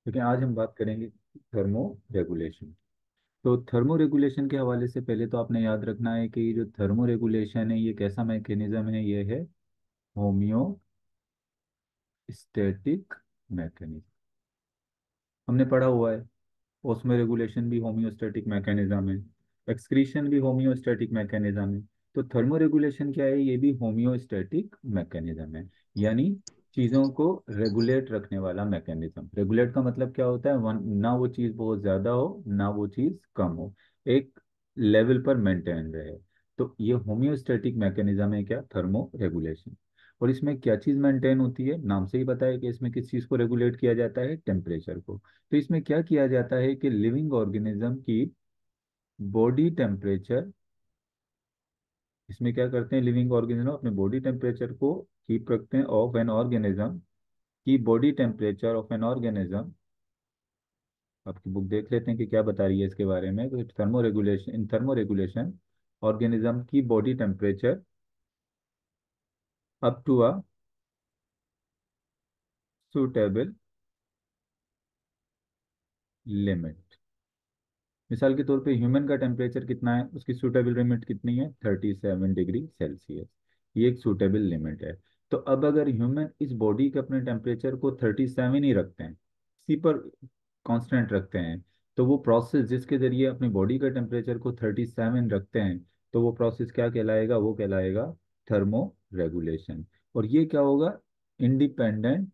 लेकिन आज हम बात करेंगे थर्मो रेगुलेशन। तो थर्मो रेगुलेशन के हवाले से पहले तो आपने याद रखना है कि ये जो थर्मो रेगुलेशन है ये कैसा मैकेनिज्म है। ये है होम्योस्टैटिक मैकेनिज्म। हमने पढ़ा हुआ है। उसमें रेगुलेशन भी होम्योस्टैटिक मैकेनिज्म है, एक्सक्रीशन भी होम्योस्टैटिक मैकेनिज्म है। तो थर्मो रेगुलेशन क्या है? ये भी होम्योस्टैटिक मैकेनिज्म है, यानी चीज़ों को रेगुलेट रखने वाला मैकेनिज्म। रेगुलेट का मतलब क्या होता है? ना वो चीज़ बहुत ज़्यादा हो ना वो चीज़ कम हो, एक लेवल पर मेंटेन रहे। तो ये होम्योस्टैटिक मैकेनिज्म है क्या? Thermo regulation. और इसमें क्या चीज़ मेंटेन होती है? नाम से ही पता है कि इसमें किस चीज़ को रेगुलेट किया जाता है, टेम्परेचर को। तो इसमें क्या किया जाता है कि लिविंग ऑर्गेनिज्म की बॉडी टेम्परेचर, इसमें क्या करते हैं, लिविंग ऑर्गेनिज्म अपने बॉडी टेम्परेचर को कीप रखते हैं। ऑफ एन ऑर्गेनिज्म की body temperature of an organism, आपकी बुक देख लेते हैं कि क्या बता रही है इसके बारे में। तो thermoregulation, in thermoregulation organism की body temperature up to a suitable limit. मिसाल के तौर पे ह्यूमन का टेम्परेचर कितना है, उसकी सूटेबल लिमिट कितनी है? 37 डिग्री सेल्सियस। ये एक सूटेबल लिमिट है। तो अब अगर ह्यूमन इस बॉडी के अपने टेम्परेचर को 37 ही रखते हैं, इसी पर कांस्टेंट रखते हैं, तो वो प्रोसेस जिसके जरिए अपनी बॉडी का टेम्परेचर को 37 रखते हैं, तो वो प्रोसेस क्या कहलाएगा? वो कहलाएगा थर्मो रेगुलेशन। और ये क्या होगा? Independent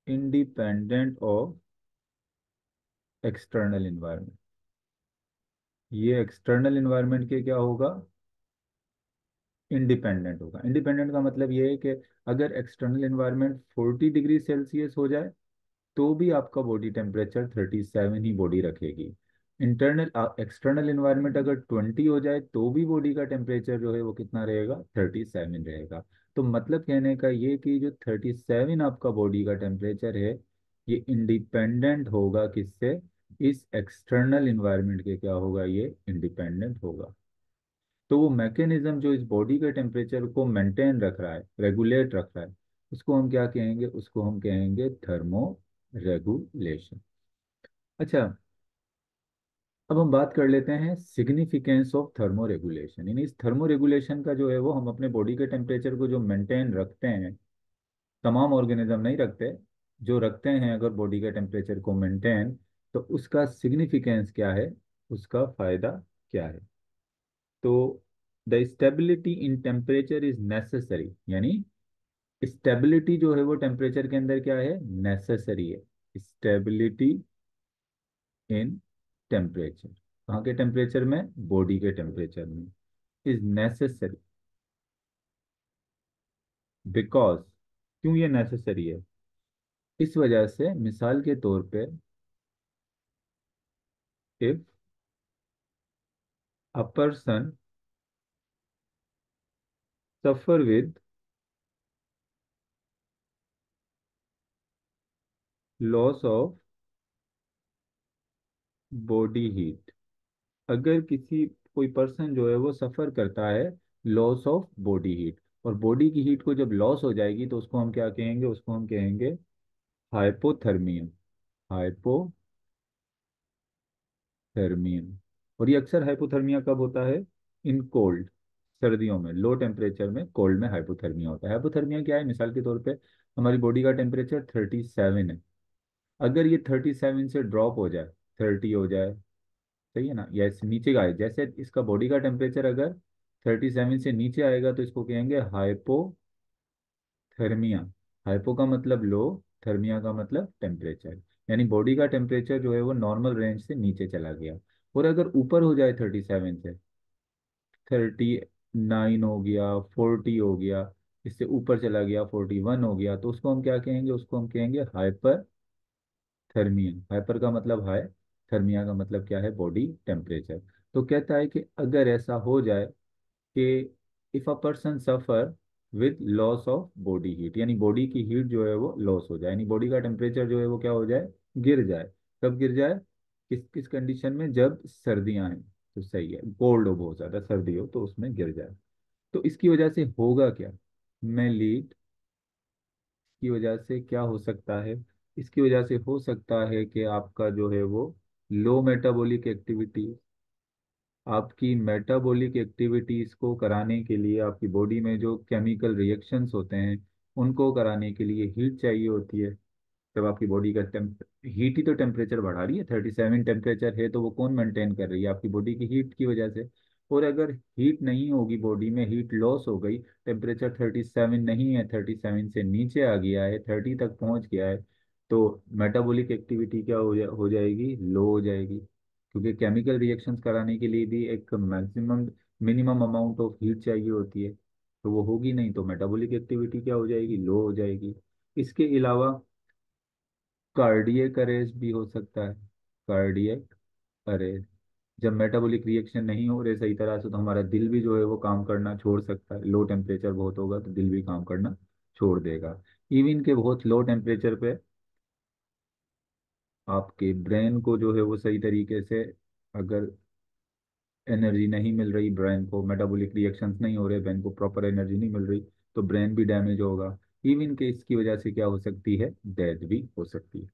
independent of external environment. ये एक्सटर्नल इन्वायरमेंट के क्या होगा? इंडिपेंडेंट होगा। इंडिपेंडेंट का मतलब ये है कि अगर एक्सटर्नल इन्वायरमेंट 40 डिग्री सेल्सियस हो जाए तो भी आपका बॉडी टेम्परेचर 37 ही बॉडी रखेगी। इंटरनल एक्सटर्नल इन्वायरमेंट अगर 20 हो जाए तो भी बॉडी का टेम्परेचर जो है वो कितना रहेगा? 37 रहेगा। तो मतलब कहने का ये कि जो 37 आपका बॉडी का टेम्परेचर है, ये इंडिपेंडेंट होगा किससे? इस एक्सटर्नल इन्वायरमेंट के क्या होगा? ये इंडिपेंडेंट होगा। तो वो मैकेनिज्म जो इस बॉडी के टेम्परेचर को मेंटेन रख रहा है, रेगुलेट रख रहा है, उसको हम क्या कहेंगे? उसको हम कहेंगे थर्मो रेगुलेशन। अच्छा, अब हम बात कर लेते हैं सिग्निफिकेंस ऑफ थर्मो रेगुलेशन। यानी इस थर्मो रेगुलेशन का जो है वो, हम अपने बॉडी के टेम्परेचर को जो मेंटेन रखते हैं, तमाम ऑर्गेनिज्म नहीं रखते, जो रखते हैं अगर बॉडी के टेम्परेचर को मेंटेन, तो उसका सिग्निफिकेंस क्या है, उसका फायदा क्या है? तो the stability in temperature is necessary, यानी स्टेबिलिटी जो है वो टेम्परेचर के अंदर क्या है? नेसेसरी है। स्टेबिलिटी इन टेम्परेचर, कहाँ के टेम्परेचर में? बॉडी के टेम्परेचर में। इज नेसेसरी बिकॉज, क्यों ये नेसेसरी है? इस वजह से, मिसाल के तौर पे, if a person suffer with loss of body heat, अगर किसी कोई पर्सन जो है वो सफर करता है लॉस ऑफ बॉडी हीट, और बॉडी की हीट को जब लॉस हो जाएगी तो उसको हम क्या कहेंगे? उसको हम कहेंगे हाइपोथर्मिया। हाइपोथर्मिया। और ये अक्सर हाइपोथर्मिया कब होता है? इन कोल्ड, सर्दियों में, लो टेम्परेचर में, कोल्ड में हाइपोथर्मिया होता है। हाइपोथर्मिया क्या है? मिसाल के तौर पे हमारी बॉडी का टेम्परेचर 37 है, अगर ये 37 से ड्रॉप हो जाए, 30 हो जाए, सही है ना, या इससे नीचे का है, जैसे इसका बॉडी का टेम्परेचर अगर 37 से नीचे आएगा तो इसको कहेंगे हाइपोथर्मिया। हाइपो का मतलब लो, थर्मिया का मतलब टेम्परेचर, यानी बॉडी का टेम्परेचर जो है वो नॉर्मल रेंज से नीचे चला गया। और अगर ऊपर हो जाए 37 से, 39 हो गया, 40 हो गया, इससे ऊपर चला गया, 41 हो गया, तो उसको हम क्या कहेंगे? उसको हम कहेंगे हाइपर थर्मिया। हाइपर का मतलब हाई, थर्मिया का मतलब क्या है? Body temperature. तो कहता है कि अगर ऐसा हो जाए कि if a person suffer with loss of body heat, यानी बॉडी की हीट जो है वो लॉस हो जाए, यानी बॉडी का टेम्परेचर जो है वो क्या हो जाए? गिर जाए। कब गिर जाए? किस किस कंडीशन में? जब सर्दियां हैं तो सही है, कोल्ड हो, बहुत ज्यादा सर्दी हो तो उसमें गिर जाए। तो इसकी वजह से होगा क्या? मैं लीड इसकी वजह से क्या हो सकता है? इसकी वजह से हो सकता है कि आपका जो है वो लो मेटाबॉलिक एक्टिविटी, आपकी मेटाबॉलिक एक्टिविटीज को कराने के लिए, आपकी बॉडी में जो केमिकल रिएक्शंस होते हैं उनको कराने के लिए हीट चाहिए होती है। जब आपकी बॉडी का हीट ही तो टेम्परेचर बढ़ा रही है, 37 टेम्परेचर है तो वो कौन मेंटेन कर रही है? आपकी बॉडी की हीट की वजह से। और अगर हीट नहीं होगी बॉडी में, हीट लॉस हो गई, टेम्परेचर 37 नहीं है, 37 से नीचे आ गया है, 30 तक पहुंच गया है, तो मेटाबॉलिक एक्टिविटी क्या हो जाएगी? लो हो जाएगी। क्योंकि केमिकल रिएक्शंस कराने के लिए भी एक maximum minimum amount of heat चाहिए होती है, तो वो होगी नहीं, तो मेटाबॉलिक एक्टिविटी क्या हो जाएगी? लो हो जाएगी। इसके अलावा कार्डियक अरेस्ट भी हो सकता है। कार्डियक अरेस्ट, जब मेटाबॉलिक रिएक्शन नहीं हो रहे सही तरह से, तो हमारा दिल भी जो है वो काम करना छोड़ सकता है। लो टेम्परेचर बहुत होगा तो दिल भी काम करना छोड़ देगा। इवन के बहुत लो टेम्परेचर पे आपके ब्रेन को जो है वो सही तरीके से, अगर एनर्जी नहीं मिल रही ब्रेन को, मेटाबॉलिक रिएक्शंस नहीं हो रहे, ब्रेन को प्रॉपर एनर्जी नहीं मिल रही, तो ब्रेन भी डैमेज होगा। इवन के इसकी वजह से क्या हो सकती है? डेथ भी हो सकती है।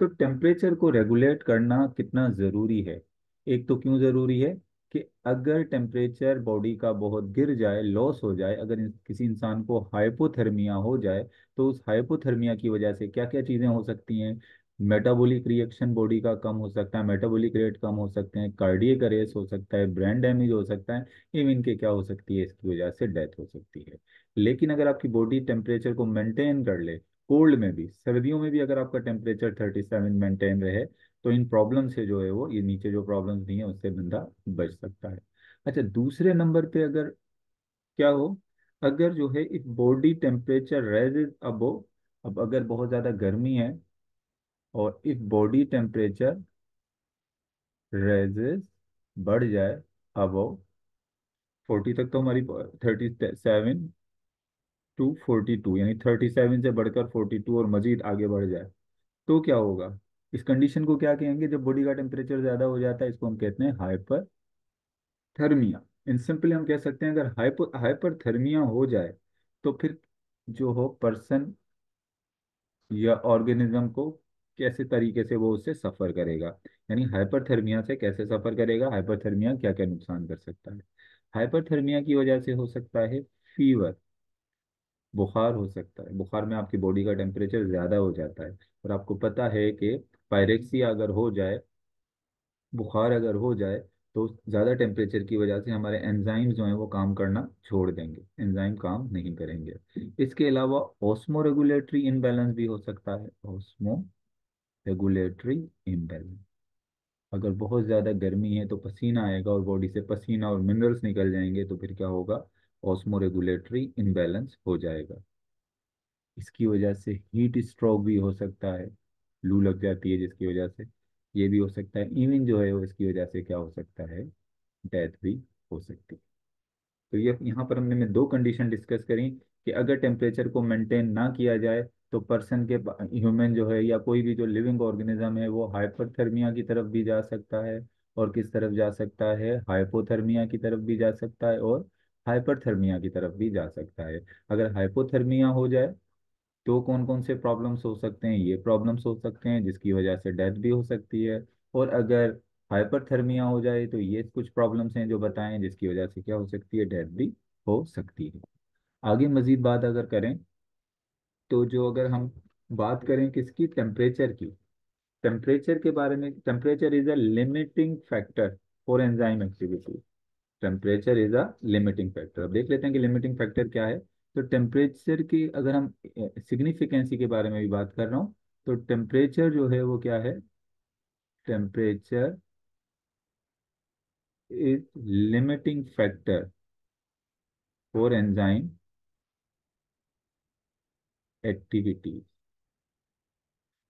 तो टेम्परेचर को रेगुलेट करना कितना ज़रूरी है? एक तो क्यों ज़रूरी है कि अगर टेम्परेचर बॉडी का बहुत गिर जाए, लॉस हो जाए, अगर किसी इंसान को हाइपोथर्मिया हो जाए, तो उस हाइपोथर्मिया की वजह से क्या क्या चीज़ें हो सकती हैं? मेटाबॉलिक रिएक्शन बॉडी का कम हो सकता है, मेटाबॉलिक रेट कम हो सकते हैं, कार्डियक अरेस्ट हो सकता है, ब्रेन डैमेज हो सकता है, इवन के क्या हो सकती है? इसकी वजह से डेथ हो सकती है। लेकिन अगर आपकी बॉडी टेम्परेचर को मेंटेन कर ले, कोल्ड में भी, सर्दियों में भी अगर आपका टेम्परेचर 37 मेंटेन रहे, तो इन प्रॉब्लम से जो है वो, ये नीचे जो प्रॉब्लम्स दी हैं उससे बंदा बच सकता है। अच्छा, दूसरे नंबर पे अगर क्या हो, अगर जो है इफ बॉडी टेम्परेचर रेजेस अबो, अब अगर बहुत ज़्यादा गर्मी है और इफ बॉडी टेम्परेचर रेजेस बढ़ जाए अबो 40 तक, तो हमारी 37 to 42, यानी 37 से बढ़कर 42 और मजीद आगे बढ़ जाए, तो क्या होगा? इस कंडीशन को क्या कहेंगे? जब बॉडी का टेम्परेचर ज्यादा हो जाता है, इसको हम कहते हैं हाइपर थर्मिया। इन सिंपली हम कह सकते हैं, अगर हाइपर थर्मिया हो जाए तो फिर जो हो पर्सन या ऑर्गेनिज्म को कैसे तरीके से वो उससे सफर करेगा, यानी हाइपरथर्मिया से कैसे सफर करेगा, हाइपरथर्मिया क्या क्या नुकसान कर सकता है? हाइपरथर्मिया की वजह से हो सकता है फीवर, बुखार हो सकता है। बुखार में आपकी बॉडी का टेम्परेचर ज़्यादा हो जाता है, और आपको पता है कि पायरेक्सिया अगर हो जाए, बुखार अगर हो जाए, तो ज़्यादा टेम्परेचर की वजह से हमारे एंजाइम जो हैं वो काम करना छोड़ देंगे, एंजाइम काम नहीं करेंगे। इसके अलावा ऑस्मो रेगुलेटरी इम्बैलेंस भी हो सकता है। ऑस्मो रेगुलेटरी इम्बैलेंस, अगर बहुत ज़्यादा गर्मी है तो पसीना आएगा और बॉडी से पसीना और मिनरल्स निकल जाएंगे, तो फिर क्या होगा? ऑस्मो रेगुलेटरी इम्बैलेंस हो जाएगा। इसकी वजह से हीट स्ट्रोक भी हो सकता है, लू लग जाती है जिसकी वजह से, ये भी हो सकता है। इवन जो है वो इसकी वजह से क्या हो सकता है? डेथ भी हो सकती है। तो ये यहाँ पर हमने दो कंडीशन डिस्कस करी कि अगर टेम्परेचर को मेंटेन ना किया जाए तो पर्सन के, ह्यूमन जो है या कोई भी जो लिविंग ऑर्गेनिज्म है, वो हाइपरथर्मिया की तरफ भी जा सकता है, और किस तरफ जा सकता है? हाइपोथर्मिया की तरफ भी जा सकता है, और हाइपरथर्मिया की तरफ भी जा सकता है। अगर हाइपोथर्मिया हो जाए तो कौन कौन से प्रॉब्लम्स हो सकते हैं? ये प्रॉब्लम्स हो सकते हैं जिसकी वजह से डेथ भी हो सकती है। और अगर हाइपरथर्मिया हो जाए तो ये कुछ प्रॉब्लम्स हैं जो बताएं जिसकी वजह से क्या हो सकती है? डेथ भी हो सकती है। आगे मजीद बात अगर करें, तो जो अगर हम बात करें किसकी? टेम्परेचर की। टेम्परेचर के बारे में, temperature is a limiting factor for enzyme activity. Temperature is a limiting factor. अब देख लेते हैं कि लिमिटिंग फैक्टर क्या है। तो टेम्परेचर की अगर हम सिग्निफिकेंसी के बारे में भी बात कर रहा हूँ, तो टेम्परेचर जो है वो क्या है? Temperature is limiting factor for enzyme activity.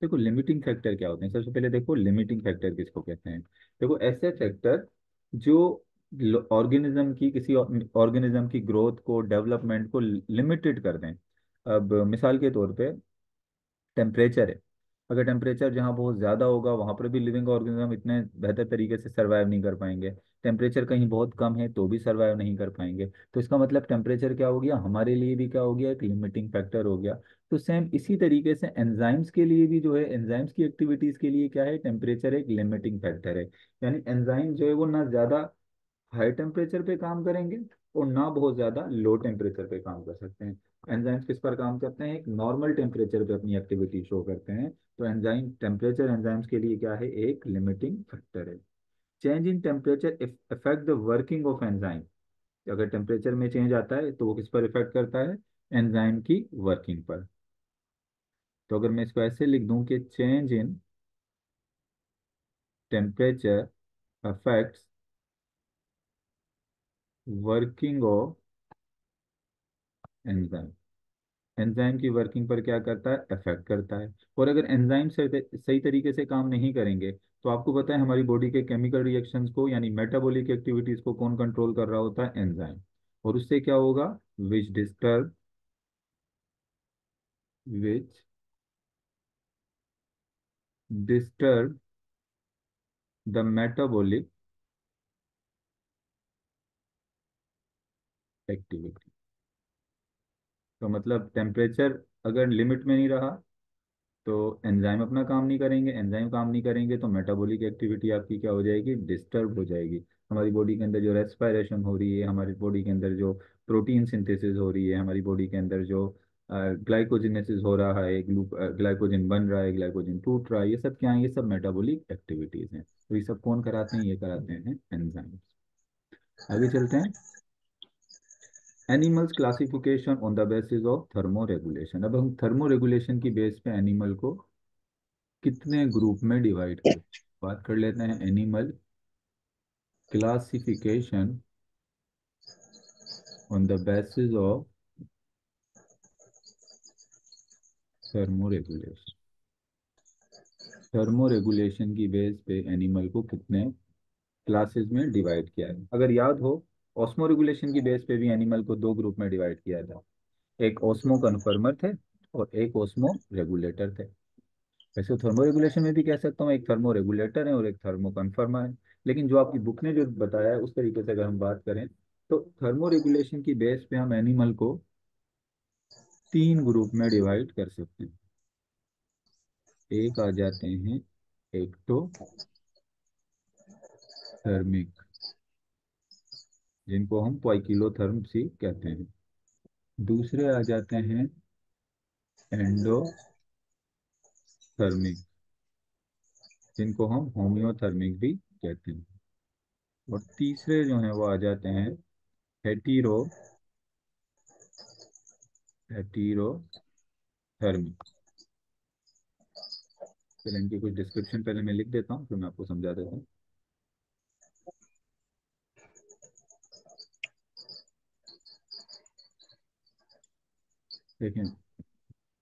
देखो लिमिटिंग फैक्टर क्या होते हैं, सबसे पहले देखो लिमिटिंग फैक्टर किसको कहते हैं। देखो ऐसे फैक्टर जो ऑर्गेनिज्म की, किसी ऑर्गेनिज्म की ग्रोथ को, डेवलपमेंट को लिमिटेड कर दें। अब मिसाल के तौर पे टेम्परेचर है, अगर टेम्परेचर जहाँ बहुत ज़्यादा होगा वहाँ पर भी लिविंग ऑर्गेनिज्म इतने बेहतर तरीके से सर्वाइव नहीं कर पाएंगे। टेम्परेचर कहीं बहुत कम है तो भी सर्वाइव नहीं कर पाएंगे। तो इसका मतलब टेम्परेचर क्या हो गया? हमारे लिए भी क्या हो गया? एक लिमिटिंग फैक्टर हो गया। तो सेम इसी तरीके से एंजाइम्स के लिए भी जो है, एंजाइम्स की एक्टिविटीज के लिए क्या है, टेम्परेचर एक लिमिटिंग फैक्टर है। यानी एंजाइम जो है वो ना ज़्यादा हाई टेम्परेचर पे काम करेंगे और ना बहुत ज़्यादा लो टेम्परेचर पे काम कर सकते हैं। एंजाइम्स किस पर काम करते हैं, एक नॉर्मल टेम्परेचर पे अपनी एक्टिविटी शो करते हैं। तो एंजाइम टेम्परेचर एंजाइम्स के लिए क्या है, एक लिमिटिंग फैक्टर है। Change in temperature effect the working of enzyme. अगर टेम्परेचर में चेंज आता है तो वो किस पर इफेक्ट करता है, एंजाइम की वर्किंग पर। तो अगर मैं इसको ऐसे लिख दूं कि change in temperature affects working of enzyme, enzyme की वर्किंग पर क्या करता है, इफेक्ट करता है। और अगर एंजाइम सही तरीके से काम नहीं करेंगे तो आपको पता है हमारी बॉडी के केमिकल रिएक्शंस को यानी मेटाबॉलिक एक्टिविटीज को कौन कंट्रोल कर रहा होता है, एंजाइम। और उससे क्या होगा, which disturb which disturb the metabolic activity. तो मतलब टेम्परेचर अगर लिमिट में नहीं रहा तो एंजाइम अपना काम नहीं करेंगे, एंजाइम काम नहीं करेंगे तो मेटाबॉलिक एक्टिविटी आपकी क्या हो जाएगी, डिस्टर्ब हो जाएगी। हमारी बॉडी के अंदर जो रेस्पिरेशन हो रही है, हमारी बॉडी के अंदर जो प्रोटीन सिंथेसिस हो रही है, हमारी बॉडी के अंदर जो ग्लाइकोजिनेसिस हो रहा है, ग्लाइकोजन बन रहा है, ग्लाइकोजन टूट रहा है, ये सब क्या है, ये सब मेटाबॉलिक एक्टिविटीज हैं। तो ये सब कौन कराते हैं, ये कराते हैं एंजाइम्स। आगे चलते हैं, animals classification on the basis of thermo regulation. अब हम थर्मो रेगुलेशन की बेस पे एनिमल को कितने ग्रुप में डिवाइड कर, बात कर लेते हैं। Animal classification on the basis of thermo regulation. Thermo regulation की बेस पे एनिमल को कितने क्लासेस में डिवाइड किया है। अगर याद हो, ऑस्मो रेगुलेशन की बेस पे भी एनिमल को दो ग्रुप में डिवाइड किया था, एक ओस्मो कन्फर्मर थे और एक ओस्मो रेगुलेटर थे। वैसे थर्मो रेगुलेशन में भी कह सकता हूँ एक थर्मो रेगुलेटर है और एक थर्मो कन्फर्मर है। लेकिन जो आपकी बुक ने जो बताया है उस तरीके से अगर हम बात करें तो थर्मो रेगुलेशन की बेस पे हम एनिमल को तीन ग्रुप में डिवाइड कर सकते हैं। एक आ जाते हैं एक्टो थर्मिक, जिनको हम क्वाइकिलोथर्म्स ही कहते हैं। दूसरे आ जाते हैं एंडोथर्मिक, जिनको हम होम्योथर्मिक भी कहते हैं। और तीसरे जो हैं वो आ जाते हैं हेटीरो हेटीरोथर्मिक। चलिए इनकी कुछ डिस्क्रिप्शन पहले मैं लिख देता हूँ फिर मैं आपको समझा देता हूँ। देखें,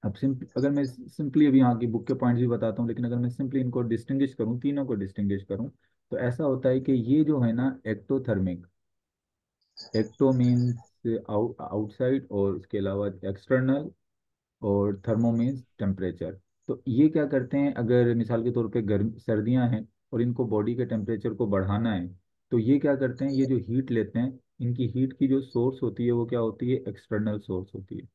अब अगर मैं सिंपली अभी यहाँ की बुक के पॉइंट्स भी बताता हूँ, लेकिन अगर मैं सिंपली इनको डिस्टिंग्विश करूँ, तीनों को डिस्टिंग्विश करूँ, तो ऐसा होता है कि ये जो है ना एक्टोथर्मिक, एक्टो मीन्स आउटसाइड और उसके अलावा एक्सटर्नल, और थर्मो मीन्स टेम्परेचर। तो ये क्या करते हैं, अगर मिसाल के तौर पे गर्म सर्दियां हैं और इनको बॉडी के टेम्परेचर को बढ़ाना है, तो ये क्या करते हैं, ये जो हीट लेते हैं, इनकी हीट की जो सोर्स होती है वो क्या होती है, एक्सटर्नल सोर्स होती है।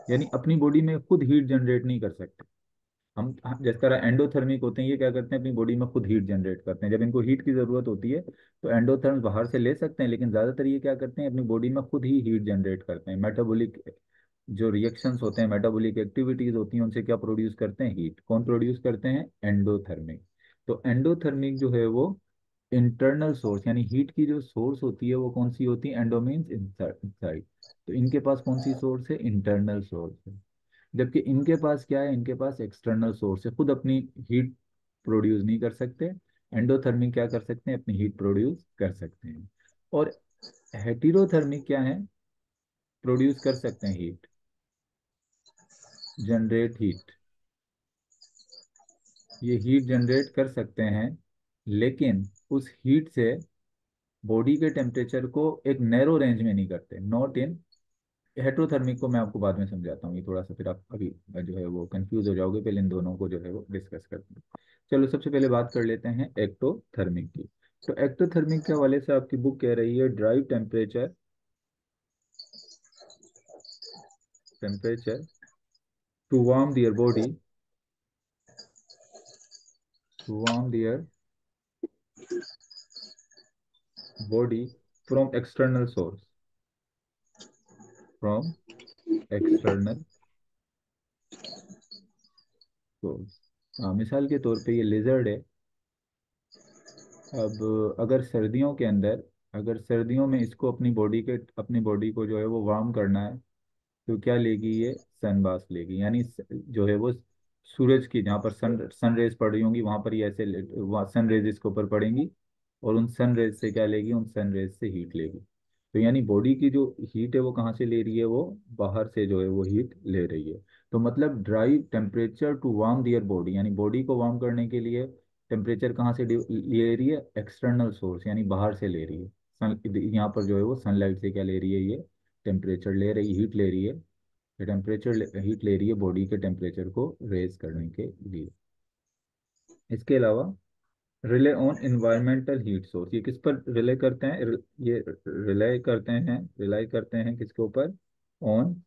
यानी अपनी बॉडी में खुद हीट जनरेट नहीं कर सकते। हम जिस तरह एंडोथर्मिक होते हैं, ये क्या करते हैं, अपनी बॉडी में खुद हीट जनरेट करते हैं। जब इनको हीट की जरूरत होती है तो एंडोथर्म्स बाहर से ले सकते हैं, लेकिन ज्यादातर ये क्या करते हैं, अपनी बॉडी में खुद ही हीट जनरेट करते हैं। मेटाबॉलिक जो रिएक्शंस होते हैं, मेटाबॉलिक एक्टिविटीज होती हैं, उनसे क्या प्रोड्यूस करते हैं, हीट। कौन प्रोड्यूस करते हैं, एंडोथर्मिक। तो एंडोथर्मिक जो है वो इंटरनल सोर्स, यानी हीट की जो सोर्स होती है वो कौन सी होती है, एंडो मीन्स इनसाइड। तो इनके पास कौन सी सोर्स है, इंटरनल सोर्स है। जबकि इनके पास क्या है, इनके पास एक्सटर्नल सोर्स है, खुद अपनी हीट प्रोड्यूस नहीं कर सकते। एंडोथर्मिक क्या कर सकते हैं, अपनी हीट प्रोड्यूस कर सकते हैं। और हेटेरोथर्मिक क्या है, प्रोड्यूस कर सकते हैं हीट, जनरेट हीट। ये हीट जनरेट कर सकते हैं, लेकिन उस हीट से बॉडी के टेम्परेचर को एक नैरो रेंज में नहीं करते, नॉट इन। हेटेरोथर्मिक को मैं आपको बाद में समझाता हूँ, ये थोड़ा सा फिर आप अभी जो है वो कंफ्यूज हो जाओगे। पहले इन दोनों को जो है वो डिस्कस करते हैं। चलो सबसे पहले बात कर लेते हैं एक्टोथर्मिक की। तो एक्टोथर्मिक के हवाले से आपकी बुक कह रही है drive temperature temperature to warm their body, to warm their body from external source, from external source। हाँ, मिसाल के तौर पे ये लिजर्ड है। अब अगर सर्दियों के अंदर, अगर सर्दियों में इसको अपनी बॉडी को जो है वो वार्म करना है, तो क्या लेगी ये? सन बाथ लेगी, यानी जो है वो सूरज की, जहाँ पर सन रेज पड़ रही होंगी वहां पर ये ऐसे सन रेज इसके ऊपर पड़ेंगी, और उन सन रेज से क्या लेगी? उन सन रेज से हीट लेगी। तो यानी बॉडी की जो हीट है वो कहाँ से ले रही है? वो बाहर से जो है वो हीट ले रही है। तो मतलब dry temperature to warm their body, यानी बॉडी को वार्म करने के लिए टेम्परेचर कहाँ से ले रही है? एक्सटर्नल सोर्स, यानी बाहर से ले रही है। सन, यहाँ पर जो है वो सनलाइट से क्या ले रही है? ये टेम्परेचर ले रही, हीट ले रही है। हीट ले रही है बॉडी के टेम्परेचर को रेज करने के लिए। इसके अलावा relay on environmental heat source, ये किस पर रिले करते हैं? ये रिलाई करते हैं किसके ऊपर? ऑन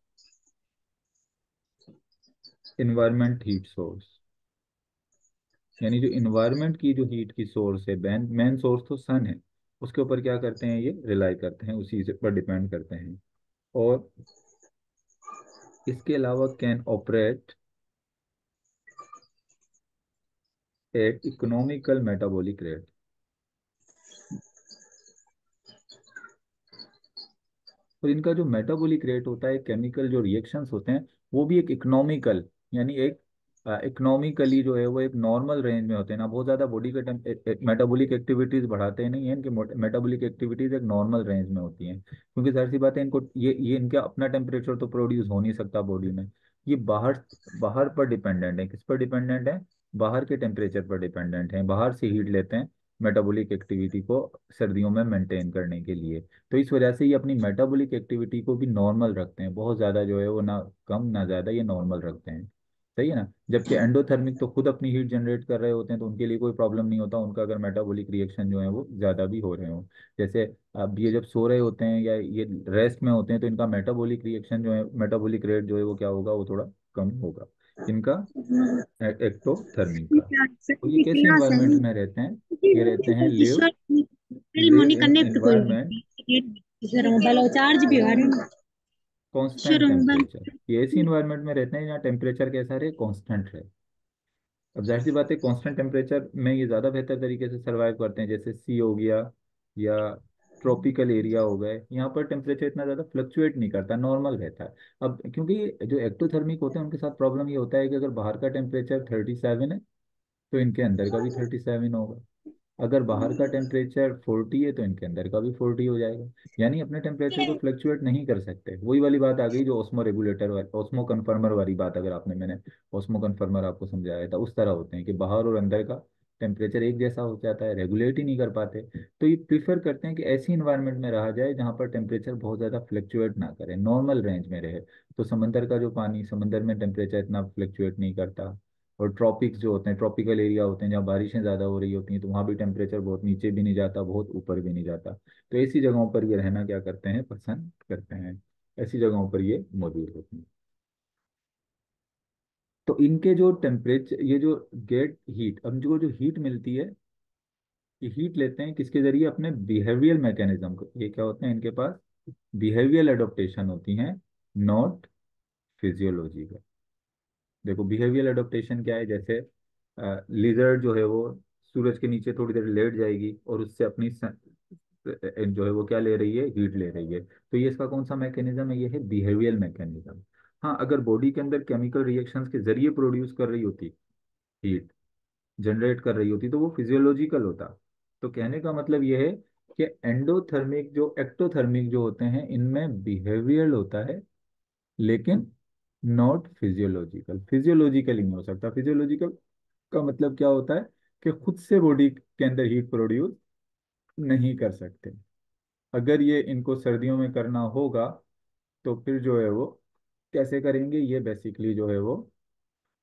इन्वायरमेंट हीट सोर्स, यानी जो इन्वायरमेंट की जो हीट की सोर्स है, मेन मेन सोर्स तो सन है, उसके ऊपर क्या करते हैं? ये रिलाई करते हैं, उसी से पर डिपेंड करते हैं। और इसके अलावा can operate at economical metabolic rate. और इनका जो मेटाबॉलिक रेट होता है, केमिकल जो रिएक्शंस होते हैं, वो भी एक इकोनॉमिकल, यानी एक इकोनॉमिकली जो है वो एक नॉर्मल रेंज में होते हैं ना, बहुत ज़्यादा बॉडी के मेटाबॉलिक एक्टिविटीज़ बढ़ाते नहीं हैं। इनके मेटाबॉलिक एक्टिविटीज़ एक नॉर्मल रेंज में होती हैं, क्योंकि जाहिर सी बात है, इनको ये इनका अपना टेम्परेचर तो प्रोड्यूस हो नहीं सकता बॉडी में। ये बाहर बाहर पर डिपेंडेंट है। किस पर डिपेंडेंट है? बाहर के टेम्परेचर पर डिपेंडेंट है, बाहर से हीट लेते हैं मेटाबॉलिक एक्टिविटी को सर्दियों में मेंटेन करने के लिए। तो इस वजह से ये अपनी मेटाबॉलिक एक्टिविटी को भी नॉर्मल रखते हैं, बहुत ज़्यादा जो है वो ना कम ना ज़्यादा, ये नॉर्मल रखते हैं। सही है ना? जबकि एंडोथर्मिक तो खुद अपनी हीट जनरेट कर रहे होते हैं, तो उनके लिए कोई प्रॉब्लम नहीं होता उनका, अगर मेटाबॉलिक रिएक्शन जो है वो ज़्यादा भी हो रहे हो। जैसे अब ये जब सो रहे होते हैं या ये रेस्ट में होते हैं, तो इनका मेटाबॉलिक रिएक्शन जो है, मेटाबॉलिक रेट जो है वो क्या होगा? वो थोड़ा कम होगा इनका, एक्टोथर्मिक का। तो ये कैसे इन्वायरमेंट में रहते हैं? ये रहते हैं लिव इन एनवायरनमेंट चार्ज भी आ रहे कांस्टेंट टेम्परेचर। ये ऐसी इन्वायरमेंट में रहते हैं जहाँ टेम्परेचर कैसा रहे? कांस्टेंट रहे। अब जाहिर सी बात है, कांस्टेंट टेम्परेचर में ये ज़्यादा बेहतर तरीके से सर्वाइव करते हैं, जैसे सी हो गया या ट्रॉपिकल एरिया हो गए, यहाँ पर टेम्परेचर इतना ज़्यादा फ्लक्चुएट नहीं करता, नॉर्मल रहता है। अब क्योंकि जो एक्टोथर्मिक होते हैं उनके साथ प्रॉब्लम ये होता है कि अगर बाहर का टेम्परेचर 37 है, तो इनके अंदर का भी 37 होगा। अगर बाहर का टेम्परेचर 40 है, तो इनके अंदर का भी 40 हो जाएगा। यानी अपने टेम्परेचर को फ्लक्चुएट नहीं कर सकते। वही वाली बात आ गई जो ऑस्मो रेगुलेटर वाली, ऑस्मो कन्फर्मर वाली बात, अगर आपने, मैंने ऑस्मो कन्फर्मर आपको समझाया था, उस तरह होते हैं कि बाहर और अंदर का टेम्परेचर एक जैसा हो जाता है, रेगुलेट ही नहीं कर पाते। तो ये प्रीफर करते हैं कि ऐसी इन्वायरमेंट में रहा जाए जहाँ पर टेम्परेचर बहुत ज़्यादा फ्लक्चुएट ना करे, नॉर्मल रेंज में रहे। तो समंदर का जो पानी, समंदर में टेम्परेचर इतना फ्लक्चुएट नहीं करता। और ट्रॉपिक्स जो होते हैं, ट्रॉपिकल एरिया होते हैं जहाँ बारिशें ज़्यादा हो रही होती हैं, तो वहाँ भी टेम्परेचर बहुत नीचे भी नहीं जाता, बहुत ऊपर भी नहीं जाता। तो ऐसी जगहों पर ये रहना क्या करते हैं? पसंद करते हैं। ऐसी जगहों पर ये मौजूद होते हैं। तो इनके जो टेम्परेचर, ये जो गेट हीट, अब जो हीट मिलती है, ये हीट लेते हैं किसके जरिए? अपने बिहेवियल मैकेनिज्म को। ये क्या होते हैं? इनके पास बिहेवियल एडोप्टेशन होती हैं, नॉट फिजियोलॉजिकल। देखो बिहेवियल एडोप्टेशन क्या है? जैसे लिजर्ड जो है वो सूरज के नीचे थोड़ी देर लेट जाएगी, और उससे अपनी जो है वो क्या ले रही है? हीट ले रही है। तो ये इसका कौन सा मैकेनिज्म है? ये है बिहेवियल मैकेनिज्म। हाँ, अगर बॉडी के अंदर केमिकल रिएक्शंस के जरिए प्रोड्यूस कर रही होती, हीट जनरेट कर रही होती, तो वो फिजियोलॉजिकल होता। तो कहने का मतलब ये है कि एंडोथर्मिक जो एक्टोथर्मिक जो होते हैं, इनमें बिहेवियल होता है, लेकिन नॉट फिजियोलॉजिकल। फिजियोलॉजिकल ही नहीं हो सकता। फिजियोलॉजिकल का मतलब क्या होता है? कि खुद से बॉडी के अंदर हीट प्रोड्यूस नहीं कर सकते। अगर ये इनको सर्दियों में करना होगा, तो फिर जो है वो कैसे करेंगे? ये बेसिकली जो है वो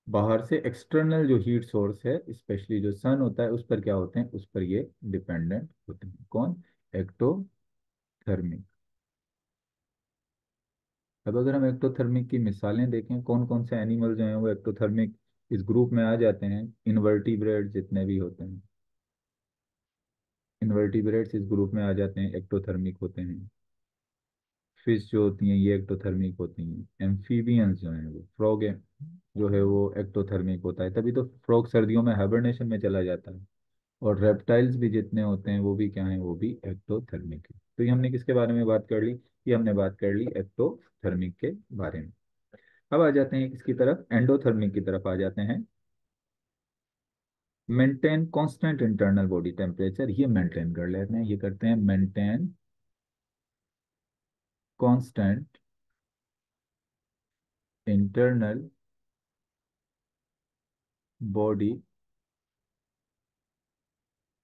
बाहर से एक्सटर्नल जो हीट सोर्स है, स्पेशली जो सन होता है, उस पर क्या होते हैं? उस पर ये डिपेंडेंट होते हैं। कौन? एक्टोथर्मिक। अब अगर हम एक्टोथर्मिक की मिसालें देखें, कौन कौन से एनिमल जो हैं वो एक्टोथर्मिक इस ग्रुप में आ जाते हैं, इनवर्टिब्रेट जितने भी होते हैं, इनवर्टिब्रेट्स इस ग्रुप में आ जाते हैं, एक्टोथर्मिक होते हैं। फिश जो होती हैं ये एक्टोथर्मिक होती हैं। एम्फीबियंस जो हैं, वो फ्रॉग है जो है वो एक्टोथर्मिक होता है, तभी तो फ्रॉग सर्दियों में हाइबरनेशन में चला जाता है। और रेप्टाइल्स भी जितने होते हैं वो भी क्या हैं, वो भी एक्टोथर्मिक है। तो ये हमने किसके बारे में बात कर ली, ये हमने बात कर ली एक्टोथर्मिक के बारे में। अब आ जाते हैं किसकी तरफ, एंडोथर्मिक की तरफ आ जाते हैं। Maintain constant internal body temperature, ये मेंटेन कर लेते हैं, ये करते हैं maintain constant internal body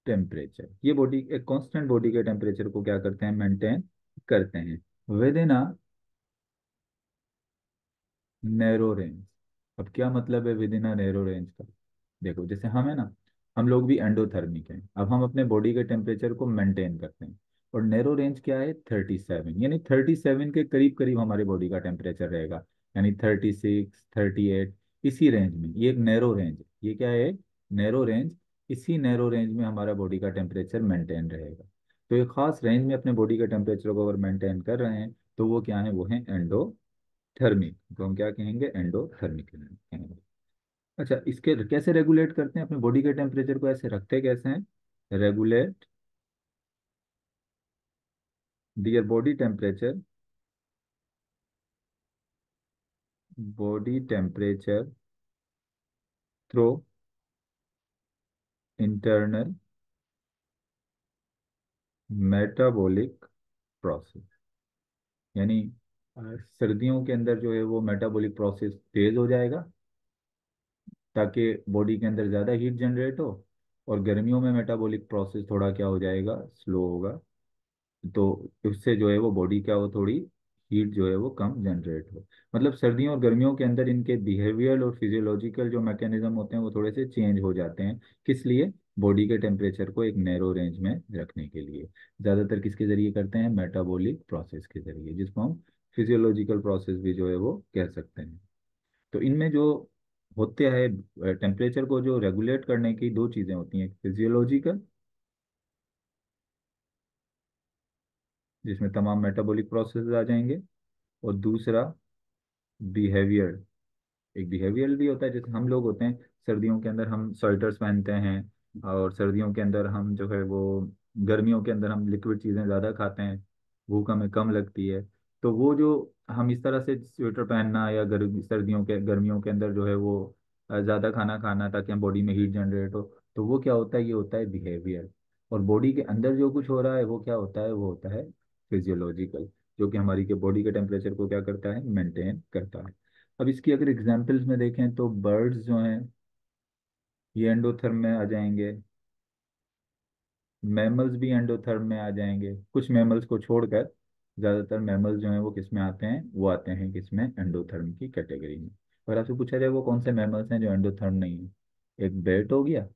temperature. ये बॉडी एक कांस्टेंट बॉडी के टेम्परेचर को क्या करते हैं, मेंटेन करते हैं with in a narrow range. अब क्या मतलब है with in a narrow range का, देखो जैसे हम है ना, हम लोग भी एंडोथर्मिक हैं, अब हम अपने बॉडी के टेम्परेचर को मेंटेन करते हैं। और नैरो रेंज क्या है, 37, यानी 37 के करीब करीब हमारे बॉडी का टेम्परेचर रहेगा, यानी 36 38, इसी रेंज में। ये एक नैरो रेंज, ये क्या है, नैरो रेंज। इसी नैरो रेंज में हमारा बॉडी का टेम्परेचर मेंटेन रहेगा। तो एक खास रेंज में अपने बॉडी के टेम्परेचर को अगर मेंटेन कर रहे हैं, तो वो क्या है, वो है एंडोथर्मिक। तो हम क्या कहेंगे, एंडोथर्मिक कहेंगे। अच्छा, इसके कैसे रेगुलेट करते हैं अपने बॉडी के टेम्परेचर को, ऐसे रखते कैसे हैं, regulate their body temperature, body temperature through internal metabolic process. यानी सर्दियों के अंदर जो है वो मेटाबॉलिक प्रोसेस तेज हो जाएगा, ताकि बॉडी के अंदर ज़्यादा हीट जनरेट हो। और गर्मियों में मेटाबॉलिक प्रोसेस थोड़ा क्या हो जाएगा, स्लो होगा। तो उससे जो है वो बॉडी क्या हो, थोड़ी हीट जो है वो कम जनरेट हो। मतलब सर्दियों और गर्मियों के अंदर इनके बिहेवियल और फिजियोलॉजिकल जो मैकेनिज्म होते हैं वो थोड़े से चेंज हो जाते हैं। किस लिए, बॉडी के टेम्परेचर को एक नैरो रेंज में रखने के लिए। ज़्यादातर किसके जरिए करते हैं, मेटाबॉलिक प्रोसेस के जरिए, जिसको हम फिजियोलॉजिकल प्रोसेस भी जो है वो कह सकते हैं। तो इनमें जो होते हैं टेम्परेचर को जो रेगुलेट करने की दो चीज़ें होती हैं, फिजियोलॉजिकल, जिसमें तमाम मेटाबॉलिक प्रोसेस आ जाएंगे, और दूसरा बिहेवियर। एक बिहेवियर भी होता है, जैसे हम लोग होते हैं सर्दियों के अंदर हम स्वेटर्स पहनते हैं, और सर्दियों के अंदर हम जो है वो, गर्मियों के अंदर हम लिक्विड चीज़ें ज़्यादा खाते हैं, भूख हमें कम लगती है। तो वो जो हम इस तरह से स्वेटर पहनना, या सर्दियों के गर्मियों के अंदर जो है वो ज़्यादा खाना खाना ताकि हम बॉडी में हीट जनरेट हो, तो वो क्या होता है, ये होता है बिहेवियर। और बॉडी के अंदर जो कुछ हो रहा है वो क्या होता है, वो होता है फिजियोलॉजिकल, जो कि हमारी के बॉडी के टेम्परेचर को क्या करता है, मेंटेन करता है। अब इसकी अगर एग्जाम्पल्स में देखें तो बर्ड्स जो हैं ये एंडोथर्म में आ जाएंगे, मैमल्स भी एंडोथर्म में आ जाएंगे, कुछ मैमल्स को छोड़कर। ज़्यादातर मैमल्स जो हैं वो किस में आते हैं, वो आते हैं किस में, एंडोथर्म की कैटेगरी में। अगर आपसे पूछा जाए वो कौन से मैमल्स हैं जो एंडोथर्म नहीं है, एक बेट हो गया,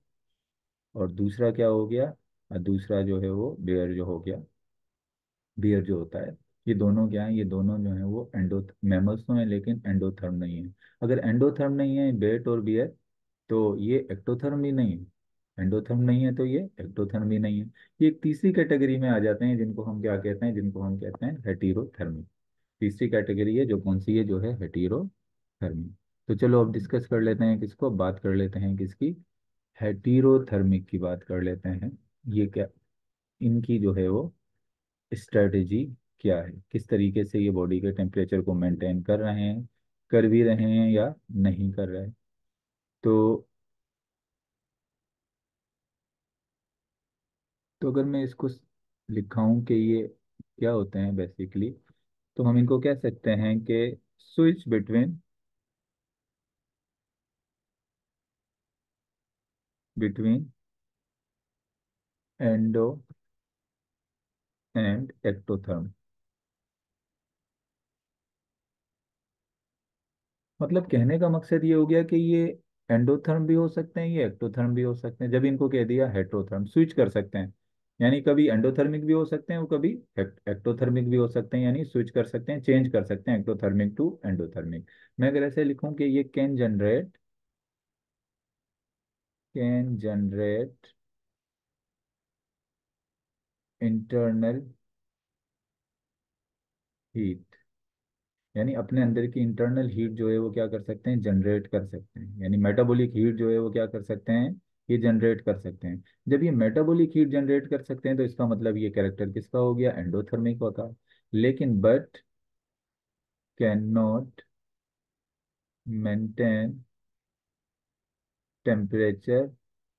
और दूसरा क्या हो गया, और दूसरा जो है वो बेयर जो हो गया, बियर जो होता है। ये दोनों क्या है, ये दोनों जो है वो एंडो मैमल्स तो हैं लेकिन एंडोथर्म नहीं है। अगर एंडोथर्म नहीं है बेट और बियर, तो ये एक्टोथर्म भी नहीं है। एंडोथर्म नहीं है तो ये एक्टोथर्म भी नहीं है। ये एक तीसरी कैटेगरी में आ जाते हैं, जिनको हम क्या कहते हैं, जिनको हम कहते हैं हेटीरोथर्मी। तीसरी कैटेगरी है जो कौन सी है, जो है हेटीरोथर्मी। तो चलो अब डिस्कस कर लेते हैं किसको, बात कर लेते हैं किसकी, हेटीरोथर्मिक की बात कर लेते हैं। ये क्या, इनकी जो है वो स्ट्रेटेजी क्या है, किस तरीके से ये बॉडी के टेम्परेचर को मेंटेन कर रहे हैं, कर भी रहे हैं या नहीं कर रहे हैं। तो अगर मैं इसको लिखाऊं कि ये क्या होते हैं बेसिकली, तो हम इनको कह सकते हैं कि switch between between endo and ectotherm. मतलब कहने का मकसद ये हो गया कि ये एंडोथर्म भी हो सकते हैं, ये एक्टोथर्म भी हो सकते हैं। जब इनको कह दिया हेट्रोथर्म, स्विच कर सकते हैं। यानी कभी एंडोथर्मिक भी हो सकते हैं और कभी एक्टोथर्मिक भी हो सकते हैं, यानी स्विच कर सकते हैं, चेंज कर सकते हैं एक्टोथर्मिक टू एंडोथर्मिक। मैं अगर ऐसे लिखूं कि ये कैन जनरेट इंटरनल हीट, यानी अपने अंदर की इंटरनल हीट जो है वो क्या कर सकते हैं, जनरेट कर सकते हैं, यानी मेटाबॉलिक हीट जो है वो क्या कर सकते हैं, ये जनरेट कर सकते हैं। जब ये मेटाबॉलिक हीट जनरेट कर सकते हैं तो इसका मतलब ये कैरेक्टर किसका हो गया, एंडोथर्मिक होगा। लेकिन but can not maintain temperature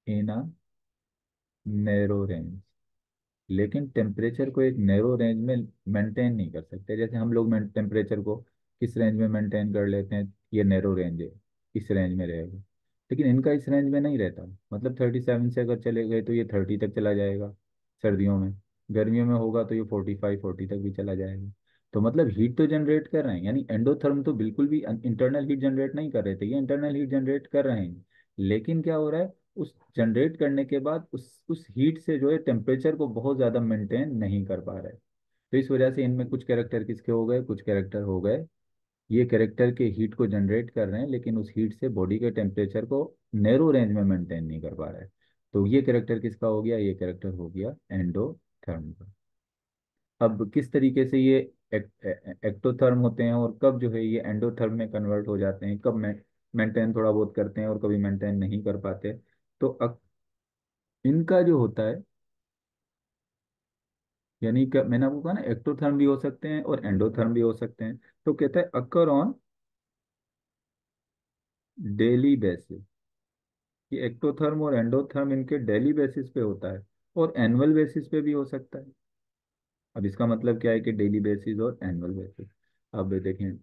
in a narrow range, लेकिन टेम्परेचर को एक नैरो रेंज में मेंटेन नहीं कर सकते। जैसे हम लोग टेम्परेचर को किस रेंज में मेंटेन कर लेते हैं, ये नैरो रेंज है, इस रेंज में रहेगा। लेकिन इनका इस रेंज में नहीं रहता, मतलब 37 से अगर चले गए तो ये 30 तक चला जाएगा सर्दियों में, गर्मियों में होगा तो ये 45 40 तक भी चला जाएगा। तो मतलब हीट तो जनरेट कर रहे हैं, यानी एंडोथर्म तो बिल्कुल भी इंटरनल हीट जनरेट नहीं कर रहे थे, ये इंटरनल हीट जनरेट कर रहे हैं। लेकिन क्या हो रहा है, उस जनरेट करने के बाद उस हीट से जो है टेम्परेचर को बहुत ज़्यादा मेंटेन नहीं कर पा रहे। तो इस वजह से इनमें कुछ कैरेक्टर किसके हो गए, कुछ कैरेक्टर हो गए, ये कैरेक्टर के हीट को जनरेट कर रहे हैं लेकिन उस हीट से बॉडी के टेम्परेचर को नैरो रेंज में मेंटेन नहीं कर पा रहा है। तो ये कैरेक्टर किसका हो गया, ये कैरेक्टर हो गया एंडोथर्म का। अब किस तरीके से ये एक्टोथर्म होते हैं और कब जो है ये एंडोथर्म में कन्वर्ट हो जाते हैं, कब मेंटेन थोड़ा बहुत करते हैं और कभी मेंटेन नहीं कर पाते। तो इनका जो होता है, यानी कि मैंने आपको कहा ना एक्टोथर्म भी हो सकते हैं और एंडोथर्म भी हो सकते हैं। तो कहता है अकर ऑन डेली बेसिस, ये एक्टोथर्म और एंडोथर्म इनके डेली बेसिस पे होता है और एनुअल बेसिस पे भी हो सकता है। अब इसका मतलब क्या है कि डेली बेसिस और एनुअल बेसिस। अब देखें,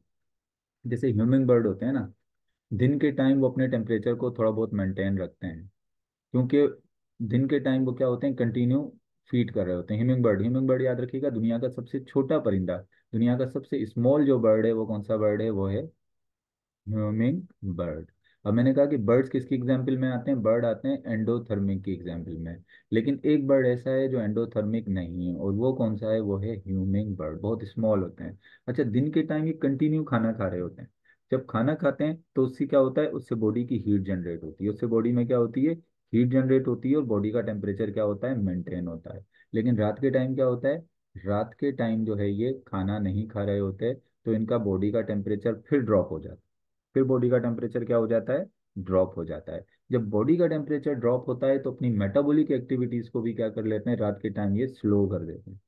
जैसे ह्यूमिंग बर्ड होते हैं ना, दिन के टाइम वो अपने टेम्परेचर को थोड़ा बहुत मेंटेन रखते हैं, क्योंकि दिन के टाइम वो क्या होते हैं, कंटिन्यू फीड कर रहे होते हैं। ह्यूमिंग बर्ड याद रखिएगा, दुनिया का सबसे छोटा परिंदा, दुनिया का सबसे स्मॉल जो बर्ड है वो कौन सा बर्ड है, वो है ह्यूमिंग बर्ड। अब मैंने कहा कि बर्ड्स किसकी एग्जाम्पल में आते हैं, बर्ड आते हैं एंडोथर्मिक की एग्जाम्पल में। लेकिन एक बर्ड ऐसा है जो एंडोथर्मिक नहीं है, और वो कौन सा है, वो है ह्यूमिंग बर्ड, बहुत स्मॉल होते हैं। अच्छा, दिन के टाइम ये कंटिन्यू खाना खा रहे होते हैं, जब खाना खाते हैं तो उससे क्या होता है, उससे बॉडी की हीट जनरेट होती है, उससे बॉडी में क्या होती है, हीट जनरेट होती है और बॉडी का टेम्परेचर क्या होता है, मेंटेन होता है। लेकिन रात के टाइम क्या होता है, रात के टाइम जो है ये खाना नहीं खा रहे होते, तो इनका बॉडी का टेम्परेचर फिर ड्रॉप हो जाता है, फिर बॉडी का टेम्परेचर क्या हो जाता है, ड्रॉप हो जाता है। जब बॉडी का टेम्परेचर ड्रॉप होता है तो अपनी मेटाबॉलिक एक्टिविटीज को भी क्या कर लेते हैं, रात के टाइम ये स्लो कर देते हैं,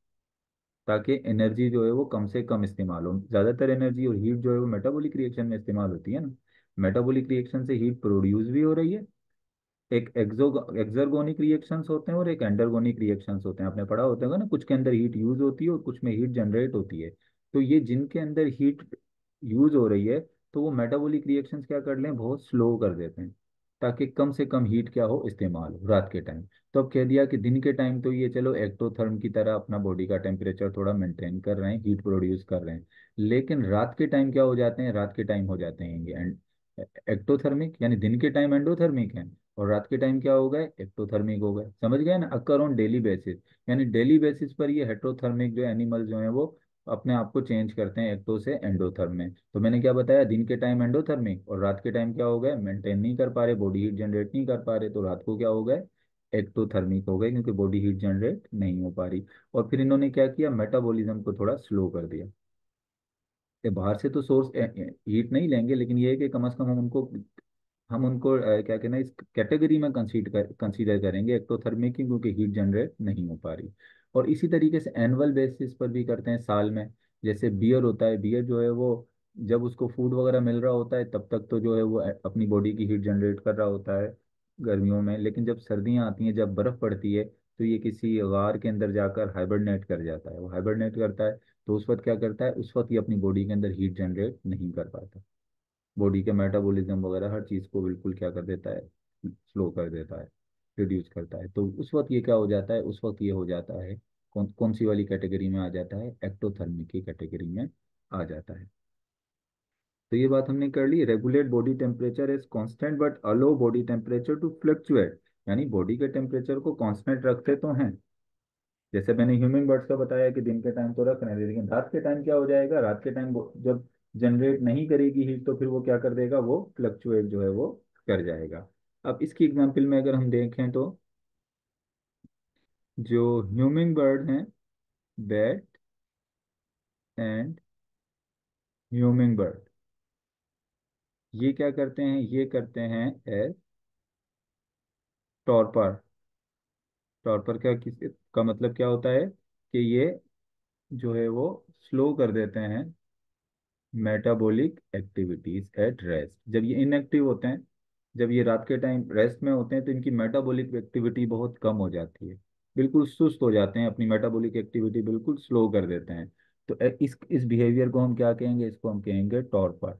ताकि एनर्जी जो है वो कम से कम इस्तेमाल हो। ज़्यादातर एनर्जी और हीट जो है वो मेटाबॉलिक रिएक्शन में इस्तेमाल होती है ना, मेटाबॉलिक रिएक्शन से हीट प्रोड्यूस भी हो रही है। एक एक्सर्गोनिक रिएक्शंस होते हैं और एक एंडरगोनिक रिएक्शंस होते हैं, आपने पढ़ा होता है ना, कुछ के अंदर हीट यूज होती है और कुछ में हीट जनरेट होती है। तो ये जिनके अंदर हीट यूज हो रही है, तो वो मेटाबॉलिक रिएक्शंस क्या कर लें, बहुत स्लो कर देते हैं, ताकि कम से कम हीट क्या हो, इस्तेमाल हो रात के टाइम। तो अब कह दिया कि दिन के टाइम तो ये चलो एक्टोथर्म की तरह अपना बॉडी का टेम्परेचर थोड़ा मेंटेन कर रहे हैं, हीट प्रोड्यूस कर रहे हैं। लेकिन रात के टाइम क्या हो जाते हैं, रात के टाइम हो जाते हैं ये एक्टोथर्मिक, यानी दिन के टाइम एंडोथर्मिक है और रात के टाइम क्या हो गए, एक्टोथर्मिक हो गए। समझ गए ना, अकर ऑन डेली बेसिस, यानी डेली बेसिस पर ये हेट्रोथर्मिक जो एनिमल जो है वो अपने आप को चेंज करते हैं एक्टो से एंडोथर्म में। तो मैंने क्या बताया, दिन के टाइम एंडोथर्मिक और रात के टाइम क्या हो गए, मेंटेन नहीं कर पा रहे, बॉडी हीट जनरेट नहीं कर पा रहे, तो रात को क्या हो गए, एक्टोथर्मिक हो गए, क्योंकि बॉडी हीट जनरेट नहीं हो पा रही। और फिर इन्होंने क्या किया, मेटाबॉलिज्म को थोड़ा स्लो कर दिया। ये बाहर से तो सोर्स हीट नहीं लेंगे, लेकिन ये है कि कम से कम हम उनको क्या कहना है, इस कैटेगरी में कंसीडर करेंगे एक्टोथर्मिक की, क्योंकि हीट जनरेट नहीं हो पा रही। और इसी तरीके से एनुअल बेसिस पर भी करते हैं साल में। जैसे बियर होता है, बियर जो है वो जब उसको फूड वगैरह मिल रहा होता है तब तक तो जो है वो अपनी बॉडी की हीट जनरेट कर रहा होता है गर्मियों में। लेकिन जब सर्दियाँ आती हैं, जब बर्फ़ पड़ती है, तो ये किसी गार के अंदर जाकर हाइबरनेट कर जाता है, वो हाइबरनेट करता है। तो उस वक्त क्या करता है, उस वक्त ये अपनी बॉडी के अंदर हीट जनरेट नहीं कर पाता, बॉडी के मेटाबॉलिज्म वगैरह हर चीज़ को बिल्कुल क्या कर देता है, स्लो कर देता है, रिड्यूस करता है। तो उस वक्त ये क्या हो जाता है, उस वक्त ये हो जाता है, कौन कौन सी वाली कैटेगरी में आ जाता है, एक्टोथर्मिक की कैटेगरी में आ जाता है। तो ये बात हमने कर ली, regulate body temperature is constant but allow body temperature to fluctuate, यानी बॉडी के टेम्परेचर को कांस्टेंट रखते तो हैं जैसे मैंने ह्यूमन बर्ड्स का बताया कि दिन के टाइम तो रख रहे हैं, लेकिन रात के टाइम क्या हो जाएगा, रात के टाइम जब जनरेट नहीं करेगी हीट तो फिर वो क्या कर देगा, वो फ्लक्चुएट जो है वो कर जाएगा। अब इसकी एग्जांपल में अगर हम देखें तो जो ह्यूमन बर्ड हैं, बैट एंड ह्यूमन बर्ड, ये क्या करते हैं, ये करते हैं एज टॉर्पर। टॉर्पर का किस का मतलब क्या होता है कि ये जो है वो स्लो कर देते हैं मेटाबॉलिक एक्टिविटीज एट रेस्ट। जब ये इनएक्टिव होते हैं, जब ये रात के टाइम रेस्ट में होते हैं, तो इनकी मेटाबॉलिक एक्टिविटी बहुत कम हो जाती है, बिल्कुल सुस्त हो जाते हैं, अपनी मेटाबॉलिक एक्टिविटी बिल्कुल स्लो कर देते हैं। तो इस बिहेवियर को हम क्या कहेंगे, इसको हम कहेंगे टॉर्पर।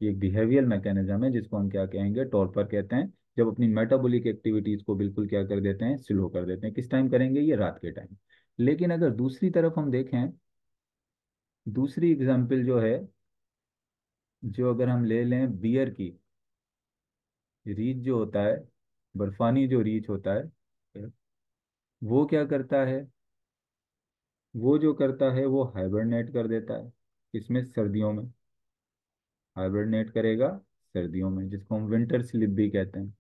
ये एक बिहेवियर मैकेनिज्म है जिसको हम क्या कहेंगे, टॉर्पर कहते हैं। जब अपनी मेटाबॉलिक एक्टिविटीज को बिल्कुल क्या कर देते हैं, स्लो कर देते हैं। किस टाइम करेंगे, ये रात के टाइम। लेकिन अगर दूसरी तरफ हम देखें, दूसरी एग्जाम्पल जो है, जो अगर हम ले लें बियर की, रीछ जो होता है, बर्फानी जो रीछ होता है, वो क्या करता है, वो जो करता है वो हाइबरनेट कर देता है। इसमें सर्दियों में हाइबरनेट करेगा, सर्दियों में, जिसको हम विंटर स्लीप भी कहते हैं।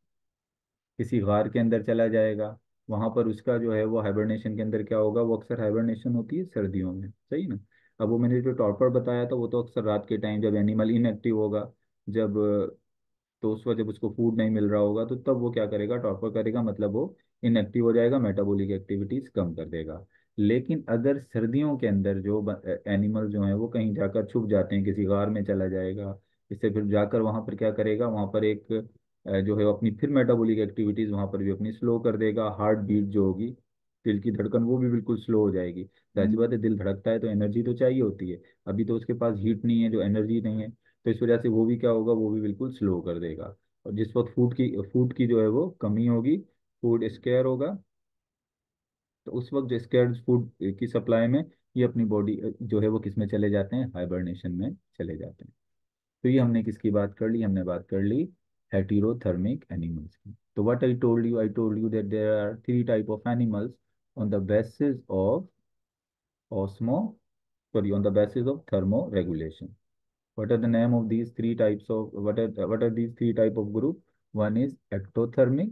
किसी गार के अंदर चला जाएगा, वहां पर उसका जो है वो हाइबरनेशन के अंदर क्या होगा, वो अक्सर हाइबरनेशन होती है सर्दियों में, सही ना। अब वो मैंने जो टॉर्पर बताया था वो तो अक्सर रात के टाइम जब एनिमल इनएक्टिव होगा, जब तो उस वक्त जब उसको फूड नहीं मिल रहा होगा तो तब वो क्या करेगा, टॉर्पर करेगा, मतलब वो इनएक्टिव हो जाएगा, मेटाबॉलिक एक्टिविटीज कम कर देगा। लेकिन अगर सर्दियों के अंदर जो एनिमल जो है वो कहीं जाकर छुप जाते हैं, किसी गार में चला जाएगा, इससे फिर जाकर वहां पर क्या करेगा, वहां पर एक जो है वो अपनी फिर मेटाबॉलिक एक्टिविटीज वहां पर भी अपनी स्लो कर देगा। हार्ट बीट जो होगी, दिल की धड़कन, वो भी बिल्कुल स्लो हो जाएगी। जाहिर सी बात है, दिल धड़कता है तो एनर्जी तो चाहिए होती है, अभी तो उसके पास हीट नहीं है, जो एनर्जी नहीं है, तो इस वजह से वो भी क्या होगा, वो भी बिल्कुल स्लो कर देगा। और जिस वक्त फूड की जो है वो कमी होगी, फूड स्केयर होगा, तो उस वक्त जो स्केर्ड फूड की सप्लाई में ये अपनी बॉडी जो है वो किस में चले जाते हैं, हाइबरनेशन में चले जाते हैं। तो ये हमने किसकी बात कर ली, हमने बात कर ली हेटेरोथर्मिक एनिमल्स की। तो what I told you that there are three type of animals on the basis of osmo sorry on the basis of thermoregulation. What are the name of these three types of what are these three type of group? One is ectothermic,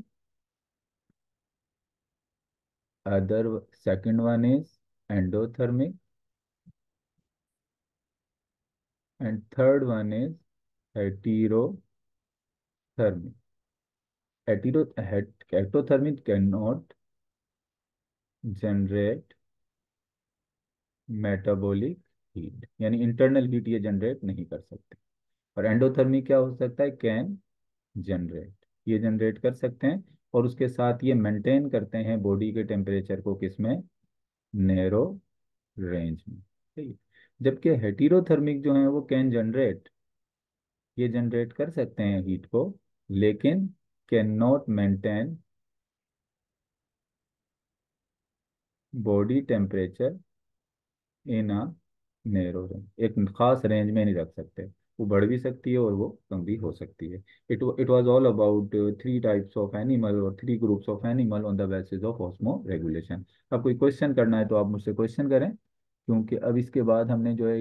second one is endothermic, and third one is heterothermic. Ectothermic cannot generate metabolic heat, यानी internal heat ये generate नहीं कर सकते। और endothermic क्या हो सकता है, कैन जनरेट, ये जनरेट कर सकते हैं, और उसके साथ ये मेंटेन करते हैं बॉडी के टेम्परेचर को, किसमें, नैरो रेंज में, ठीक है। जबकि हेटेरोथर्मिक जो है वो कैन जनरेट, ये जनरेट कर सकते हैं हीट को, लेकिन can not maintain body temperature in a narrow range, एक खास रेंज में नहीं रख सकते। वो बढ़ भी सकती है और वो कम भी हो सकती है। It was all about three types of animal और three groups of animal on the basis of osmoregulation. अब कोई क्वेश्चन करना है तो आप मुझसे क्वेश्चन करें, क्योंकि अब इसके बाद हमने जो है